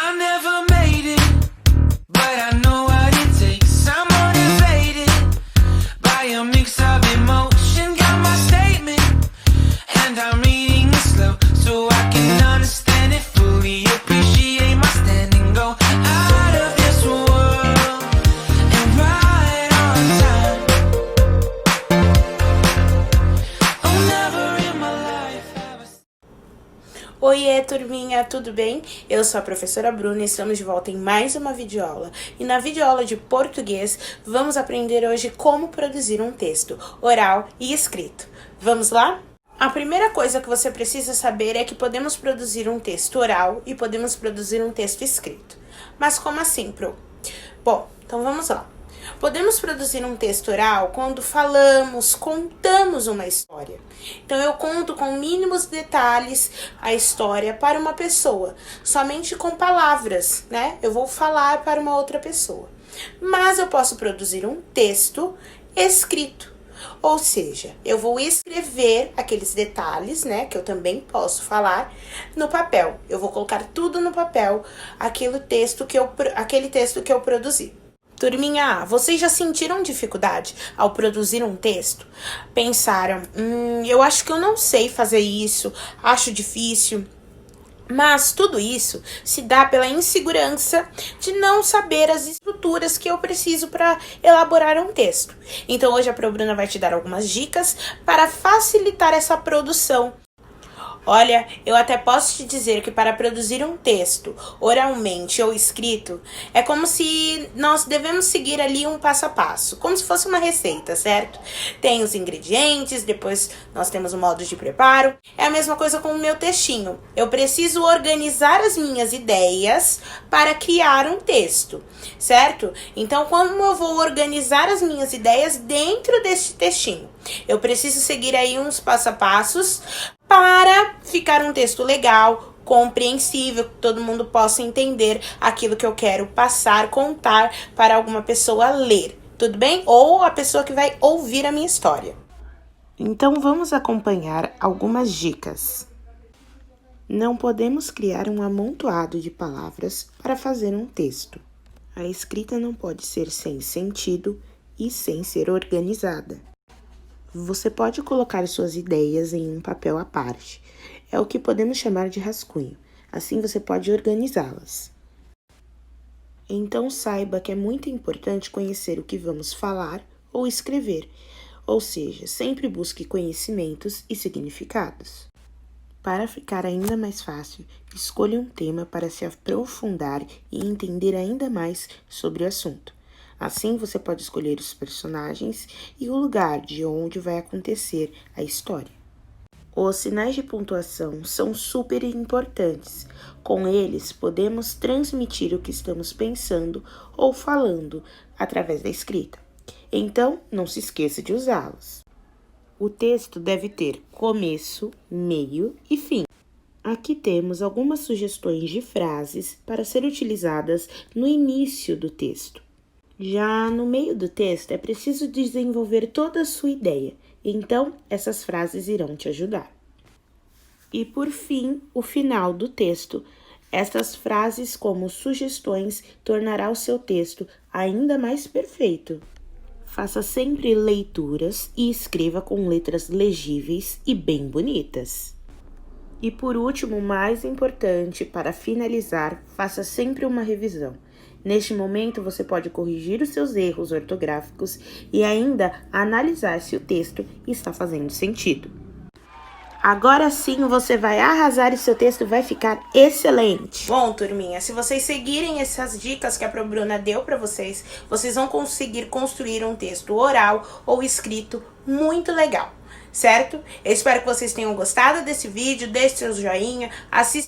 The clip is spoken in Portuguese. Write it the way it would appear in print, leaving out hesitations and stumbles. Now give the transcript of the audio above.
I never made it, but I know what it takes. I'm motivated by a mix of emotion. Got my statement, and I'm reading it slow so I can understand it fully. Appreciate my standing, go out of this world and right on time. Oh, never in my life have I... Oiê, turminha, tudo bem? Eu sou a professora Bruna e estamos de volta em mais uma videoaula. E na videoaula de português, vamos aprender hoje como produzir um texto oral e escrito. Vamos lá? A primeira coisa que você precisa saber é que podemos produzir um texto oral e podemos produzir um texto escrito. Mas como assim, Pro? Bom, então vamos lá. Podemos produzir um texto oral quando falamos, contamos uma história. Então, eu conto com mínimos detalhes a história para uma pessoa, somente com palavras, né? Eu vou falar para uma outra pessoa. Mas eu posso produzir um texto escrito. Ou seja, eu vou escrever aqueles detalhes, né, que eu também posso falar, no papel. Eu vou colocar tudo no papel, aquele texto que eu produzi. Turminha, vocês já sentiram dificuldade ao produzir um texto? Pensaram, eu acho que eu não sei fazer isso, acho difícil. Mas tudo isso se dá pela insegurança de não saber as estruturas que eu preciso para elaborar um texto. Então hoje a Bruna vai te dar algumas dicas para facilitar essa produção. Olha, eu até posso te dizer que para produzir um texto oralmente ou escrito, é como se nós devemos seguir ali um passo a passo, como se fosse uma receita, certo? Tem os ingredientes, depois nós temos o modo de preparo. É a mesma coisa com o meu textinho. Eu preciso organizar as minhas ideias para criar um texto, certo? Então, como eu vou organizar as minhas ideias dentro desse textinho? Eu preciso seguir aí uns passo a passos para ficar um texto legal, compreensível, que todo mundo possa entender aquilo que eu quero passar, contar para alguma pessoa ler, tudo bem? Ou a pessoa que vai ouvir a minha história. Então vamos acompanhar algumas dicas. Não podemos criar um amontoado de palavras para fazer um texto. A escrita não pode ser sem sentido e sem ser organizada. Você pode colocar suas ideias em um papel à parte. É o que podemos chamar de rascunho. Assim você pode organizá-las. Então saiba que é muito importante conhecer o que vamos falar ou escrever. Ou seja, sempre busque conhecimentos e significados. Para ficar ainda mais fácil, escolha um tema para se aprofundar e entender ainda mais sobre o assunto. Assim, você pode escolher os personagens e o lugar de onde vai acontecer a história. Os sinais de pontuação são super importantes. Com eles, podemos transmitir o que estamos pensando ou falando através da escrita. Então, não se esqueça de usá-los. O texto deve ter começo, meio e fim. Aqui temos algumas sugestões de frases para serem utilizadas no início do texto. Já no meio do texto, é preciso desenvolver toda a sua ideia, então essas frases irão te ajudar. E por fim, o final do texto. Estas frases como sugestões tornará o seu texto ainda mais perfeito. Faça sempre leituras e escreva com letras legíveis e bem bonitas. E por último, mais importante, para finalizar, faça sempre uma revisão. Neste momento, você pode corrigir os seus erros ortográficos e ainda analisar se o texto está fazendo sentido. Agora sim, você vai arrasar e seu texto vai ficar excelente. Bom, turminha, se vocês seguirem essas dicas que a Bruna deu para vocês, vocês vão conseguir construir um texto oral ou escrito muito legal, certo? Eu espero que vocês tenham gostado desse vídeo, deixe seu joinha, assista